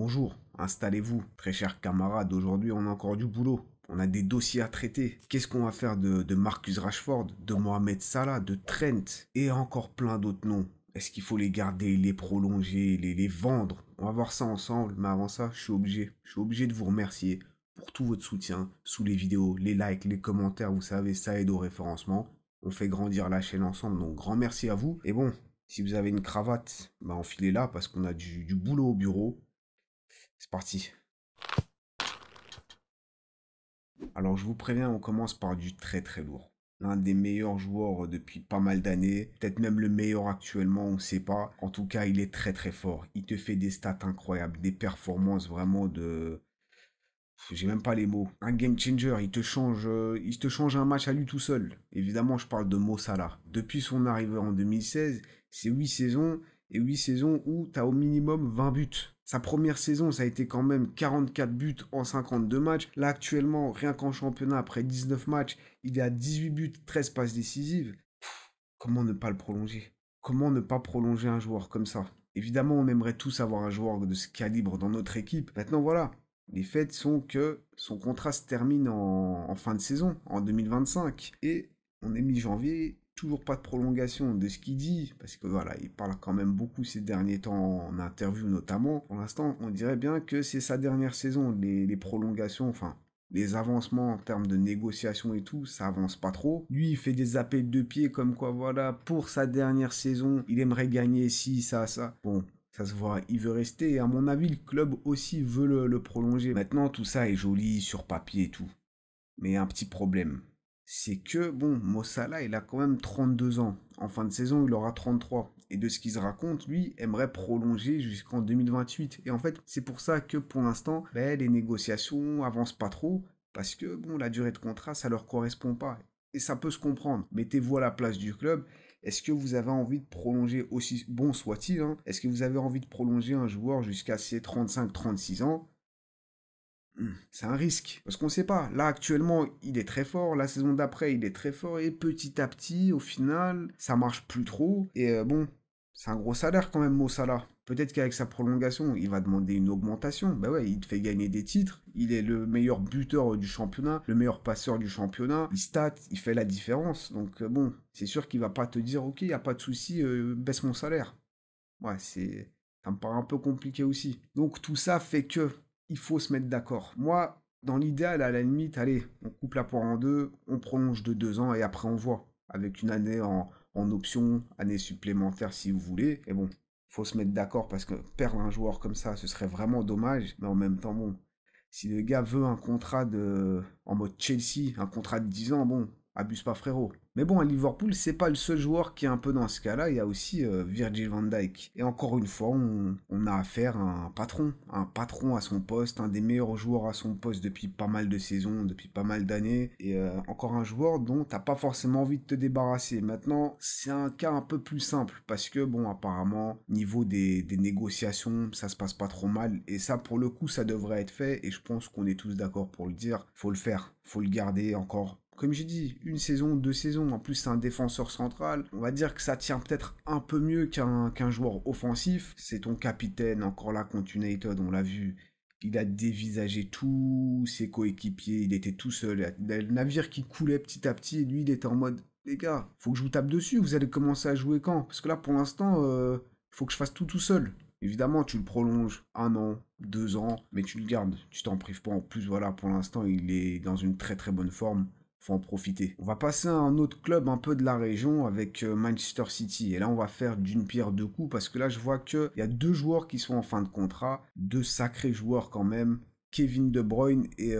Bonjour, installez-vous, très chers camarades, aujourd'hui on a encore du boulot. On a des dossiers à traiter. Qu'est-ce qu'on va faire de Marcus Rashford, de Mohamed Salah, de Trent et encore plein d'autres noms? Est-ce qu'il faut les garder, les prolonger, les vendre? On va voir ça ensemble, mais avant ça, je suis obligé de vous remercier pour tout votre soutien sous les vidéos, les likes, les commentaires, vous savez, ça aide au référencement. On fait grandir la chaîne ensemble, donc grand merci à vous. Et bon, si vous avez une cravate, bah enfilez-la parce qu'on a du boulot au bureau. C'est parti. Alors je vous préviens, on commence par du très très lourd. L'un des meilleurs joueurs depuis pas mal d'années, peut-être même le meilleur actuellement, on ne sait pas. En tout cas, il est très très fort. Il te fait des stats incroyables, des performances vraiment de... J'ai même pas les mots. Un game changer, il te change un match à lui tout seul. Évidemment, je parle de Mo Salah. Depuis son arrivée en 2016, c'est 8 saisons et 8 saisons où tu as au minimum 20 buts. Sa première saison, ça a été quand même 44 buts en 52 matchs. Là, actuellement, rien qu'en championnat, après 19 matchs, il est à 18 buts, 13 passes décisives. Comment ne pas le prolonger? Comment ne pas prolonger un joueur comme ça? Évidemment, on aimerait tous avoir un joueur de ce calibre dans notre équipe. Maintenant, voilà. Les faits sont que son contrat se termine en fin de saison, en 2025. Et on est mi-janvier, toujours pas de prolongation de ce qu'il dit, parce que voilà, il parle quand même beaucoup ces derniers temps en interview notamment. Pour l'instant, on dirait bien que c'est sa dernière saison. Les prolongations, enfin, les avancements en termes de négociation et tout, ça avance pas trop. Lui, il fait des appels de pied comme quoi, voilà, pour sa dernière saison, il aimerait gagner ci, ça, ça. Bon, ça se voit, il veut rester. Et à mon avis, le club aussi veut le prolonger. Maintenant, tout ça est joli sur papier et tout. Mais il y a un petit problème. C'est que, bon, Mo Salah, il a quand même 32 ans. En fin de saison, il aura 33. Et de ce qu'il se raconte, lui, aimerait prolonger jusqu'en 2028. Et en fait, c'est pour ça que pour l'instant, ben, les négociations avancent pas trop. Parce que, bon, la durée de contrat, ça leur correspond pas. Et ça peut se comprendre. Mettez-vous à la place du club. Est-ce que vous avez envie de prolonger, aussi bon soit-il, hein, est-ce que vous avez envie de prolonger un joueur jusqu'à ses 35-36 ans? C'est un risque. Parce qu'on ne sait pas. Là, actuellement, il est très fort. La saison d'après, il est très fort. Et petit à petit, au final, ça marche plus trop. Et bon, c'est un gros salaire quand même, Mo Salah. Peut-être qu'avec sa prolongation, il va demander une augmentation. Ben ouais, il te fait gagner des titres. Il est le meilleur buteur du championnat, le meilleur passeur du championnat. Il stat, il fait la différence. Donc bon, c'est sûr qu'il va pas te dire, ok, il n'y a pas de souci, baisse mon salaire. Ouais, ça me paraît un peu compliqué aussi. Donc tout ça fait que il faut se mettre d'accord. Moi, dans l'idéal, à la limite, allez, on coupe la poire en deux, on prolonge de 2 ans et après on voit. Avec une année en option, année supplémentaire si vous voulez. Et bon, faut se mettre d'accord parce que perdre un joueur comme ça, ce serait vraiment dommage. Mais en même temps, bon, si le gars veut un contrat en mode Chelsea, un contrat de 10 ans, bon, abuse pas frérot. Mais bon, à Liverpool, c'est pas le seul joueur qui est un peu dans ce cas-là. Il y a aussi Virgil van Dijk. Et encore une fois, on a affaire à un patron à son poste, un des meilleurs joueurs à son poste depuis pas mal de saisons, depuis pas mal d'années. Et encore un joueur dont t'as pas forcément envie de te débarrasser. Maintenant, c'est un cas un peu plus simple parce que bon, apparemment, niveau des négociations, ça se passe pas trop mal. Et ça, pour le coup, ça devrait être fait. Et je pense qu'on est tous d'accord pour le dire. Faut le faire, faut le garder encore. Comme j'ai dit, une saison, 2 saisons, en plus c'est un défenseur central, on va dire que ça tient peut-être un peu mieux qu'un joueur offensif. C'est ton capitaine, encore là contre United, on l'a vu, il a dévisagé tous ses coéquipiers, il était tout seul, il y a le navire qui coulait petit à petit, et lui il était en mode, les gars, faut que je vous tape dessus, vous allez commencer à jouer quand? Parce que là pour l'instant, faut que je fasse tout seul. Évidemment, tu le prolonges 1 an, 2 ans, mais tu le gardes, tu t'en prives pas. En plus, voilà, pour l'instant, il est dans une très très bonne forme. Faut en profiter. On va passer à un autre club un peu de la région avec Manchester City. Et là, on va faire d'une pierre deux coups parce que là, je vois qu'il y a 2 joueurs qui sont en fin de contrat. 2 sacrés joueurs quand même. Kevin De Bruyne et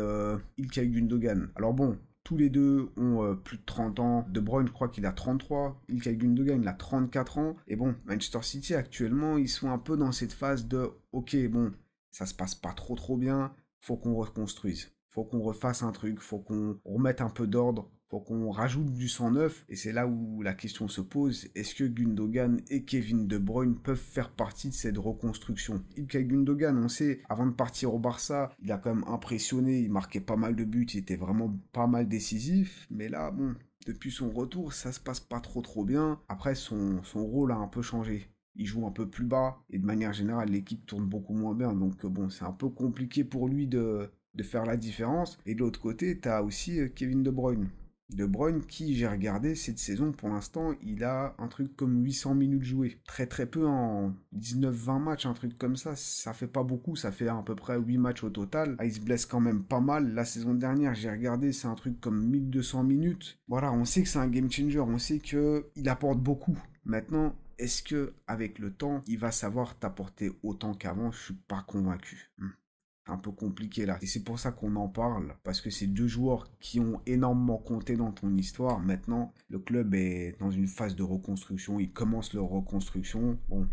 Ilkay Gundogan. Alors bon, tous les deux ont plus de 30 ans. De Bruyne, je crois qu'il a 33. Ilkay Gundogan, il a 34 ans. Et bon, Manchester City, actuellement, ils sont un peu dans cette phase de « Ok, bon, ça se passe pas trop bien. Faut qu'on reconstruise. Faut qu'on refasse un truc. Faut qu'on remette un peu d'ordre. Faut qu'on rajoute du sang neuf. » Et c'est là où la question se pose. Est-ce que Gundogan et Kevin De Bruyne peuvent faire partie de cette reconstruction? Ilkay Gundogan, on sait, avant de partir au Barça, il a quand même impressionné. Il marquait pas mal de buts. Il était vraiment pas mal décisif. Mais là, bon, depuis son retour, ça se passe pas trop bien. Après, son rôle a un peu changé. il joue un peu plus bas, et de manière générale, l'équipe tourne beaucoup moins bien. Donc bon, c'est un peu compliqué pour lui de faire la différence. Et de l'autre côté, tu as aussi Kevin De Bruyne. De Bruyne qui, j'ai regardé cette saison, pour l'instant, il a un truc comme 800 minutes jouées. Très très peu, en 19-20 matchs, un truc comme ça fait pas beaucoup, ça fait à peu près 8 matchs au total. Ah, il se blesse quand même pas mal. La saison dernière, j'ai regardé, c'est un truc comme 1200 minutes. Voilà, on sait que c'est un game changer, on sait qu'il apporte beaucoup. Maintenant, est-ce que avec le temps, il va savoir t'apporter autant qu'avant? Je suis pas convaincu. Un peu compliqué là. Et c'est pour ça qu'on en parle, parce que c'est deux joueurs qui ont énormément compté dans ton histoire. Maintenant, le club est dans une phase de reconstruction, ils commencent leur reconstruction. Bon,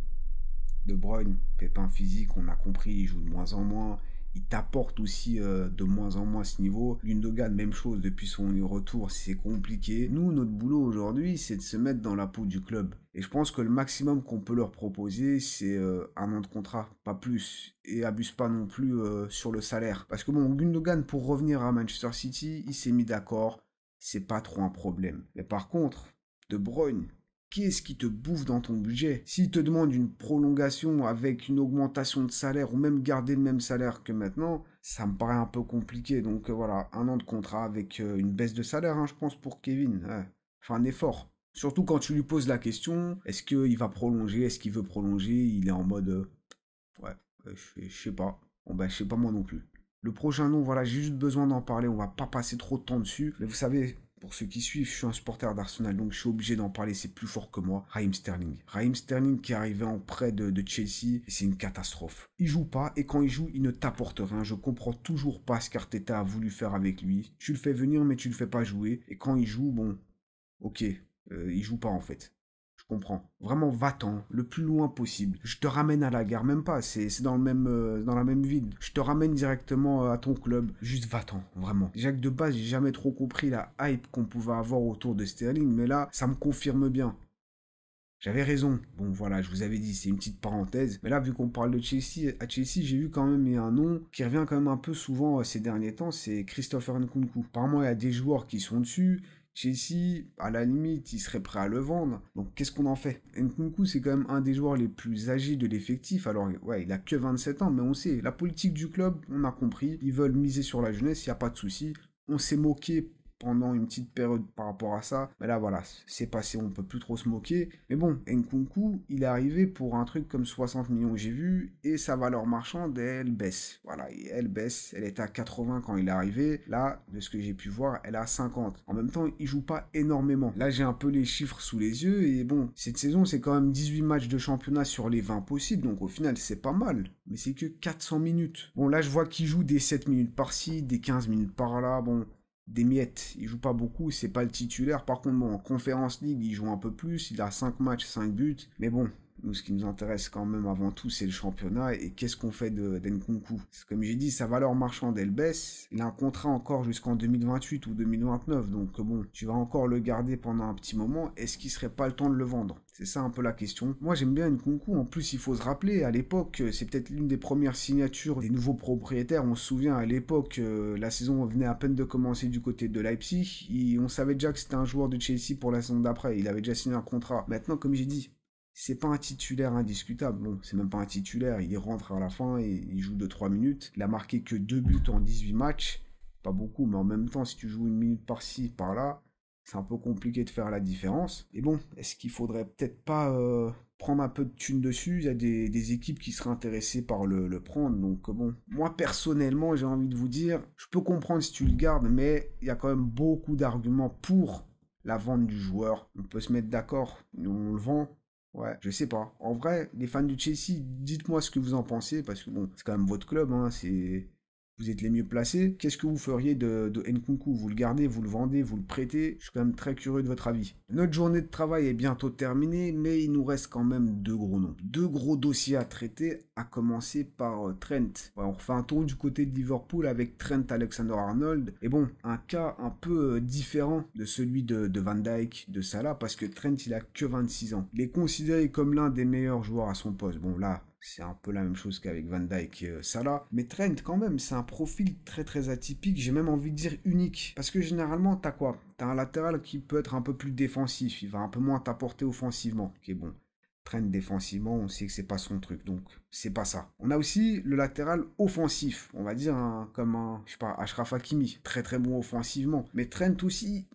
De Bruyne, pépin physique, on a compris, il joue de moins en moins. Il t'apporte aussi de moins en moins à ce niveau. Gundogan, même chose, depuis son retour, c'est compliqué. Nous, notre boulot aujourd'hui, c'est de se mettre dans la peau du club. Et je pense que le maximum qu'on peut leur proposer, c'est 1 an de contrat, pas plus. Et abuse pas non plus sur le salaire. Parce que bon, Gundogan, pour revenir à Manchester City, il s'est mis d'accord. C'est pas trop un problème. Mais par contre, De Bruyne, qu'est-ce qui te bouffe dans ton budget? S'il te demande une prolongation avec une augmentation de salaire ou même garder le même salaire que maintenant, ça me paraît un peu compliqué. Donc voilà, 1 an de contrat avec une baisse de salaire, hein, je pense, pour Kevin. Ouais. Enfin, un effort. Surtout quand tu lui poses la question, est-ce qu'il va prolonger, est-ce qu'il veut prolonger? Il est en mode, ouais, je sais pas. Bon, bah, je sais pas moi non plus. Le prochain nom, voilà, j'ai juste besoin d'en parler. On va pas passer trop de temps dessus. Mais vous savez, pour ceux qui suivent, je suis un supporter d'Arsenal, donc je suis obligé d'en parler. C'est plus fort que moi. Raheem Sterling. Raheem Sterling qui est arrivé en prêt de Chelsea, c'est une catastrophe. Il joue pas, et quand il joue, il ne t'apporte rien. Je comprends toujours pas ce qu'Arteta a voulu faire avec lui. Tu le fais venir, mais tu le fais pas jouer. Et quand il joue, bon, ok, il joue pas en fait. Je comprends. Vraiment, va-t'en, le plus loin possible. Je te ramène à la gare, même pas, c'est dans le même, dans la même ville. Je te ramène directement à ton club. Juste va-t'en, vraiment. Déjà que de base, j'ai jamais trop compris la hype qu'on pouvait avoir autour de Sterling, mais là, ça me confirme bien. J'avais raison. Bon, voilà, je vous avais dit, c'est une petite parenthèse. Mais là, vu qu'on parle de Chelsea, à Chelsea, j'ai vu quand même il y a un nom qui revient quand même un peu souvent ces derniers temps, c'est Christopher Nkunku. Apparemment, il y a des joueurs qui sont dessus. Chelsea, à la limite, il serait prêt à le vendre. Donc, qu'est-ce qu'on en fait? Nkunku, c'est quand même un des joueurs les plus âgés de l'effectif. Alors, ouais, il a que 27 ans, mais on sait, la politique du club, on a compris. Ils veulent miser sur la jeunesse, il n'y a pas de souci. On s'est moqué pendant une petite période par rapport à ça. Mais là, voilà, c'est passé, on peut plus trop se moquer. Mais bon, Nkunku, il est arrivé pour un truc comme 60 millions, j'ai vu, et sa valeur marchande, elle baisse. Voilà, et elle baisse. Elle était à 80 quand il est arrivé. Là, de ce que j'ai pu voir, elle est à 50. En même temps, il joue pas énormément. Là, j'ai un peu les chiffres sous les yeux, et bon, cette saison, c'est quand même 18 matchs de championnat sur les 20 possibles, donc au final, c'est pas mal. Mais c'est que 400 minutes. Bon, là, je vois qu'il joue des 7 minutes par-ci, des 15 minutes par-là, bon, des miettes. Il joue pas beaucoup, c'est pas le titulaire. Par contre, bon, en Conference League, il joue un peu plus. Il a 5 matchs, 5 buts. Mais bon, nous, ce qui nous intéresse quand même avant tout, c'est le championnat. Et qu'est-ce qu'on fait d'Nkunku? Comme j'ai dit, sa valeur marchande, elle baisse. Il a un contrat encore jusqu'en 2028 ou 2029. Donc bon, tu vas encore le garder pendant un petit moment. Est-ce qu'il serait pas le temps de le vendre? C'est ça un peu la question. Moi, j'aime bien Nkunku. En plus, il faut se rappeler, à l'époque, c'est peut-être l'une des premières signatures des nouveaux propriétaires. On se souvient, à l'époque, la saison venait à peine de commencer du côté de Leipzig. Et on savait déjà que c'était un joueur de Chelsea pour la saison d'après. Il avait déjà signé un contrat. Maintenant, comme j'ai dit, c'est pas un titulaire indiscutable. Bon, c'est même pas un titulaire. Il rentre à la fin et il joue 2-3 minutes. Il a marqué que 2 buts en 18 matchs. Pas beaucoup, mais en même temps, si tu joues 1 minute par-ci, par-là, c'est un peu compliqué de faire la différence. Et bon, est-ce qu'il faudrait peut-être pas prendre un peu de thunes dessus? Il y a des équipes qui seraient intéressées par le prendre. Donc bon, moi personnellement, j'ai envie de vous dire, je peux comprendre si tu le gardes, mais il y a quand même beaucoup d'arguments pour la vente du joueur. On peut se mettre d'accord, on le vend. Ouais, je sais pas. En vrai, les fans du Chelsea, dites-moi ce que vous en pensez, parce que bon, c'est quand même votre club, hein, vous êtes les mieux placés. Qu'est-ce que vous feriez de Nkunku? Vous le gardez, vous le vendez, vous le prêtez? Je suis quand même très curieux de votre avis. Notre journée de travail est bientôt terminée, mais il nous reste quand même 2 gros noms. 2 gros dossiers à traiter, à commencer par Trent. Ouais, on refait un tour du côté de Liverpool avec Trent Alexander-Arnold. Et bon, un cas un peu différent de celui de Van Dijk, de Salah, parce que Trent, il a que 26 ans. Il est considéré comme l'un des meilleurs joueurs à son poste. Bon, là, c'est un peu la même chose qu'avec Van Dijk et Salah. Mais Trent, quand même, c'est un profil très très atypique. J'ai même envie de dire unique. Parce que généralement, t'as quoi? T'as un latéral qui peut être un peu plus défensif. Il va un peu moins t'apporter offensivement. Ok, bon. Trent défensivement, on sait que c'est pas son truc, donc c'est pas ça. On a aussi le latéral offensif, on va dire comme un, je sais pas, Achraf Hakimi, très très bon offensivement. Mais Trent aussi,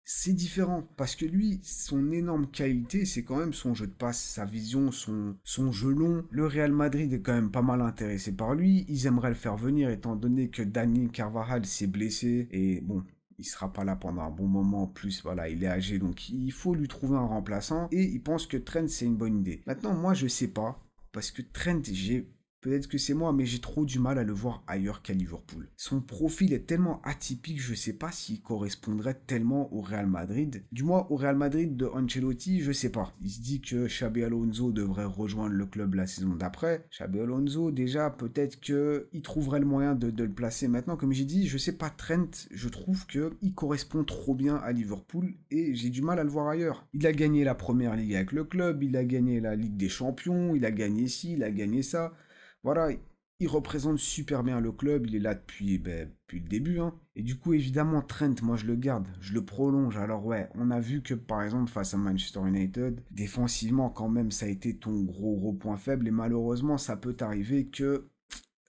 c'est différent, parce que lui, son énorme qualité, c'est quand même son jeu de passe, sa vision, son jeu long. Le Real Madrid est quand même pas mal intéressé par lui, ils aimeraient le faire venir, étant donné que Dani Carvajal s'est blessé, et bon, il sera pas là pendant un bon moment. En plus, voilà, il est âgé, donc il faut lui trouver un remplaçant. Et il pense que Trent, c'est une bonne idée. Maintenant, moi, je sais pas. Parce que Trent, peut-être que c'est moi, mais j'ai trop du mal à le voir ailleurs qu'à Liverpool. Son profil est tellement atypique, je sais pas s'il correspondrait tellement au Real Madrid. Du moins, au Real Madrid de Ancelotti, je sais pas. Il se dit que Xabi Alonso devrait rejoindre le club la saison d'après. Xabi Alonso, déjà, peut-être qu'il trouverait le moyen de le placer. Maintenant, comme j'ai dit, je sais pas, Trent, je trouve qu'il correspond trop bien à Liverpool et j'ai du mal à le voir ailleurs. Il a gagné la première ligue avec le club, il a gagné la Ligue des Champions, il a gagné ci, il a gagné ça. Voilà, il représente super bien le club, il est là depuis le début, hein. Et du coup, évidemment, Trent, moi je le garde, je le prolonge. Alors ouais, on a vu que par exemple face à Manchester United, défensivement quand même, ça a été ton gros point faible. Et malheureusement, ça peut t'arriver que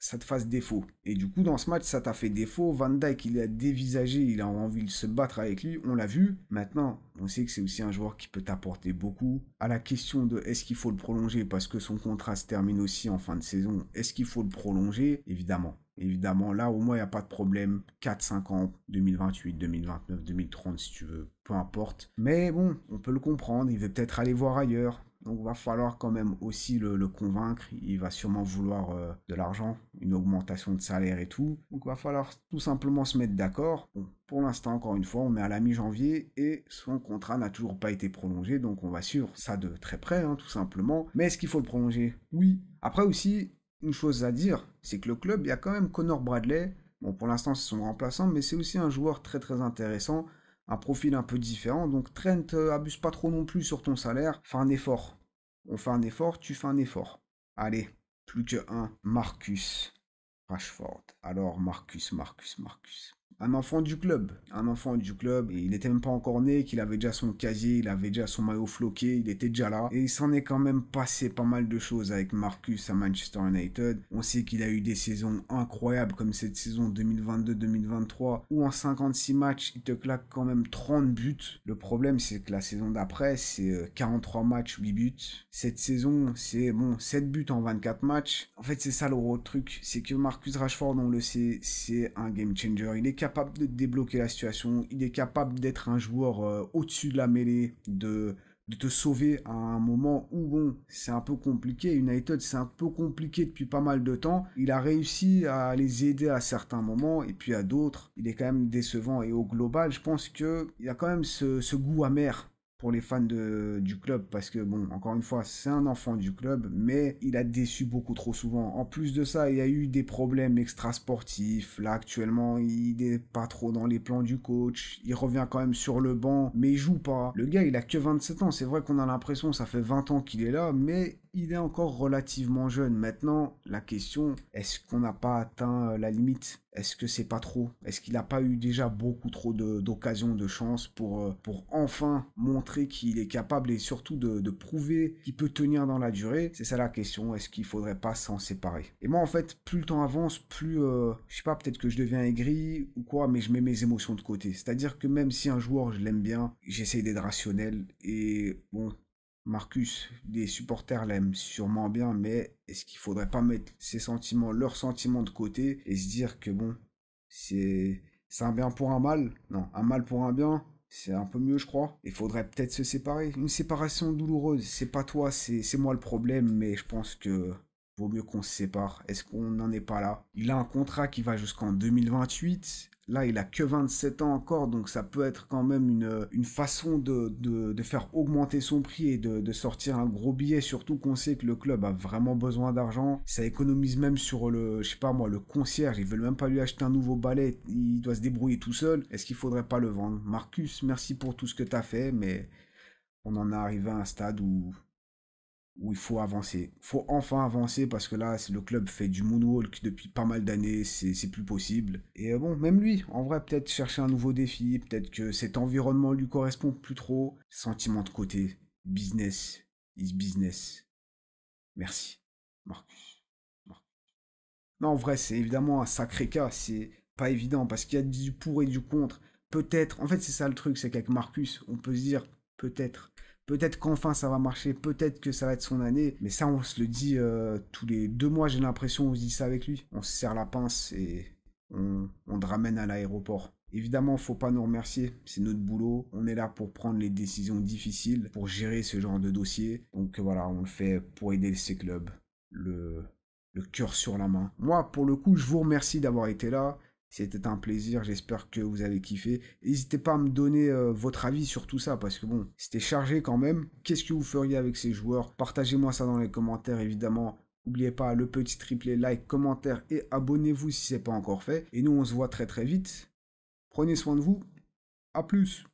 ça te fasse défaut. Et du coup, dans ce match, ça t'a fait défaut. Van Dijk, il a dévisagé, il a envie de se battre avec lui, on l'a vu. Maintenant, on sait que c'est aussi un joueur qui peut t'apporter beaucoup. À la question de est-ce qu'il faut le prolonger parce que son contrat se termine aussi en fin de saison, est-ce qu'il faut le prolonger? Évidemment. Évidemment, là, au moins, il n'y a pas de problème. 4-5 ans, 2028, 2029, 2030, si tu veux, peu importe. Mais bon, on peut le comprendre, il veut peut-être aller voir ailleurs. Donc, il va falloir quand même aussi le convaincre. Il va sûrement vouloir de l'argent, une augmentation de salaire et tout. Donc, il va falloir tout simplement se mettre d'accord. Bon, pour l'instant, encore une fois, on est à la mi-janvier et son contrat n'a toujours pas été prolongé. Donc, on va suivre ça de très près, hein, tout simplement. Mais est-ce qu'il faut le prolonger? Oui. Après aussi, une chose à dire, c'est que le club, il y a quand même Connor Bradley. Bon, pour l'instant, c'est son remplaçant, mais c'est aussi un joueur très très intéressant. Un profil un peu différent. Donc Trent, abuse pas trop non plus sur ton salaire. Fais un effort. On fait un effort, tu fais un effort. Allez, plus que un. Marcus Rashford. Alors Marcus. Un enfant du club. Un enfant du club. Et il n'était même pas encore né, qu'il avait déjà son casier, il avait déjà son maillot floqué, il était déjà là. Et il s'en est quand même passé pas mal de choses avec Marcus à Manchester United. On sait qu'il a eu des saisons incroyables comme cette saison 2022-2023 où en 56 matchs, il te claque quand même 30 buts. Le problème, c'est que la saison d'après, c'est 43 matchs, 8 buts. Cette saison, c'est bon, 7 buts en 24 matchs. En fait, c'est ça le gros truc. C'est que Marcus Rashford, on le sait, c'est un game changer. Il est capable de débloquer la situation. Il est capable d'être un joueur au-dessus de la mêlée, de te sauver à un moment où, bon, c'est un peu compliqué. United, c'est un peu compliqué depuis pas mal de temps. Il a réussi à les aider à certains moments, et puis à d'autres, il est quand même décevant. Et au global, je pense qu'il y a quand même ce goût amer pour les fans du club, parce que, bon, encore une fois, c'est un enfant du club, mais il a déçu beaucoup trop souvent. En plus de ça, il y a eu des problèmes extrasportifs. Là, actuellement, il n'est pas trop dans les plans du coach. Il revient quand même sur le banc, mais il joue pas. Le gars, il a que 27 ans. C'est vrai qu'on a l'impression, ça fait 20 ans qu'il est là, mais il est encore relativement jeune. Maintenant, la question, est-ce qu'on n'a pas atteint la limite? Est-ce que c'est pas trop? Est-ce qu'il n'a pas eu déjà beaucoup trop d'occasions, de chances pour enfin montrer qu'il est capable et surtout de prouver qu'il peut tenir dans la durée? C'est ça la question. Est-ce qu'il faudrait pas s'en séparer? Et moi, en fait, plus le temps avance, plus, je sais pas, peut-être que je deviens aigri ou quoi, mais je mets mes émotions de côté. C'est-à-dire que même si un joueur, je l'aime bien, j'essaye d'être rationnel et bon, Marcus, les supporters l'aiment sûrement bien, mais est-ce qu'il faudrait pas mettre ses sentiments, leurs sentiments de côté et se dire que bon, c'est un bien pour un mal? Non, un mal pour un bien, c'est un peu mieux, je crois. Il faudrait peut-être se séparer. Une séparation douloureuse, c'est pas toi, c'est moi le problème, mais je pense que vaut mieux qu'on se sépare. Est-ce qu'on n'en est pas là? Il a un contrat qui va jusqu'en 2028. Là, il a que 27 ans encore, donc ça peut être quand même une façon de faire augmenter son prix et de sortir un gros billet, surtout qu'on sait que le club a vraiment besoin d'argent. Ça économise même sur je sais pas moi, le concierge. Ils veulent même pas lui acheter un nouveau balai, il doit se débrouiller tout seul. Est-ce qu'il faudrait pas le vendre? Marcus, merci pour tout ce que t'as fait, mais on en est arrivé à un stade où il faut avancer. Il faut enfin avancer parce que là, le club fait du moonwalk depuis pas mal d'années, c'est plus possible. Et bon, même lui, en vrai, peut-être chercher un nouveau défi, peut-être que cet environnement lui correspond plus trop. Sentiment de côté, business, is business. Merci, Marcus. Non, en vrai, c'est évidemment un sacré cas. C'est pas évident parce qu'il y a du pour et du contre. Peut-être, en fait, c'est ça le truc, c'est qu'avec Marcus, on peut se dire peut-être. Peut-être qu'enfin ça va marcher, peut-être que ça va être son année, mais ça on se le dit tous les 2 mois, j'ai l'impression, on se dit ça avec lui. On se serre la pince et on te ramène à l'aéroport. Évidemment, faut pas nous remercier, c'est notre boulot. On est là pour prendre les décisions difficiles, pour gérer ce genre de dossier. Donc voilà, on le fait pour aider ces clubs. Le, le cœur sur la main. Moi, pour le coup, je vous remercie d'avoir été là. C'était un plaisir, j'espère que vous avez kiffé. N'hésitez pas à me donner votre avis sur tout ça, parce que bon, c'était chargé quand même. Qu'est-ce que vous feriez avec ces joueurs? Partagez-moi ça dans les commentaires, évidemment. N'oubliez pas le petit triplé, like, commentaire et abonnez-vous si ce n'est pas encore fait. Et nous, on se voit très très vite. Prenez soin de vous. À plus.